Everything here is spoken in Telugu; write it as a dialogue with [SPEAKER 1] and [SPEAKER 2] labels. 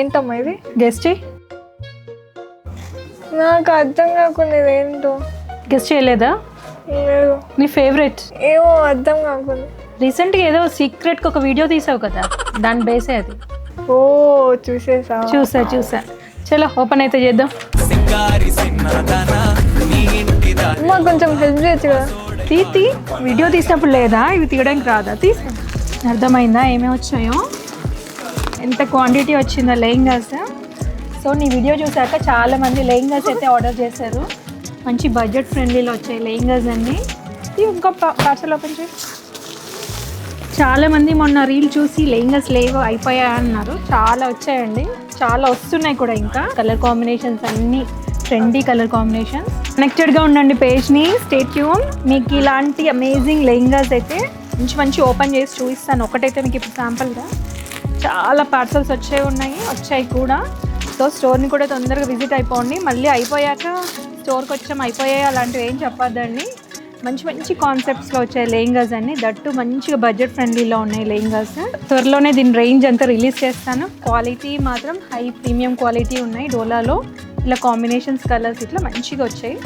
[SPEAKER 1] ఏంటమ్మా ఇది?
[SPEAKER 2] గెస్ట్ చేయి.
[SPEAKER 1] నాకు అర్థం కాకుండా ఇదేంటో.
[SPEAKER 2] గెస్ట్ చేయలేదా?
[SPEAKER 1] లేదు.
[SPEAKER 2] నీ ఫేవరెట్
[SPEAKER 1] ఏమో అర్థం కాకుండా.
[SPEAKER 2] రీసెంట్గా ఏదో సీక్రెట్కి ఒక వీడియో తీసావు కదా, దాని బేసే అది.
[SPEAKER 1] ఓ చూసా.
[SPEAKER 2] చలో ఓపెన్ అయితే చేద్దాం.
[SPEAKER 1] అమ్మా కొంచెం హెల్ప్ చేయొచ్చు కదా.
[SPEAKER 2] తీ వీడియో తీసినప్పుడు లేదా, ఇవి తీయడానికి రాదా? తీసా. అర్థమైందా ఏమేమి వచ్చాయో, ఎంత క్వాంటిటీ వచ్చిందో లెహంగాస్. సో నీ వీడియో చూసాక చాలామంది లెహంగాస్ అయితే ఆర్డర్ చేశారు. మంచి బడ్జెట్ ఫ్రెండ్లీలో వచ్చాయి లెహంగాస్ అన్నీ. ఇంకో పార్సల్ ఓపెన్ చేయి. చాలామంది మొన్న రీల్ చూసి లెహంగాస్ లేవు అయిపోయా అన్నారు. చాలా వచ్చాయండి, చాలా వస్తున్నాయి కూడా. ఇంకా కలర్ కాంబినేషన్స్ అన్నీ ట్రెండీ కలర్ కాంబినేషన్స్. కనెక్టెడ్గా ఉండండి పేజ్ని, స్టే ట్యూన్. మీకు ఇలాంటి అమేజింగ్ లెహంగాస్ అయితే మంచి ఓపెన్ చేసి చూపిస్తాను. ఒకటైతే మీకు ఇప్పుడు శాంపుల్గా చాలా పార్సల్స్ వచ్చాయి కూడా. సో స్టోర్ని కూడా తొందరగా విజిట్ అయిపోండి. మళ్ళీ అయిపోయాక స్టోర్కి అయిపోయాయి అలాంటివి ఏం చెప్పొద్దండి. మంచి కాన్సెప్ట్స్లో వచ్చాయి లెహంగాస్ అన్ని, దట్టు మంచిగా బడ్జెట్ ఫ్రెండ్లీలో ఉన్నాయి లెహంగాస్. త్వరలోనే దీని రేంజ్ అంతా రిలీజ్ చేస్తాను. క్వాలిటీ మాత్రం హై ప్రీమియం క్వాలిటీ ఉన్నాయి. డోలాలో ఇలా కాంబినేషన్స్ కలర్స్ ఇట్లా మంచిగా వచ్చాయి.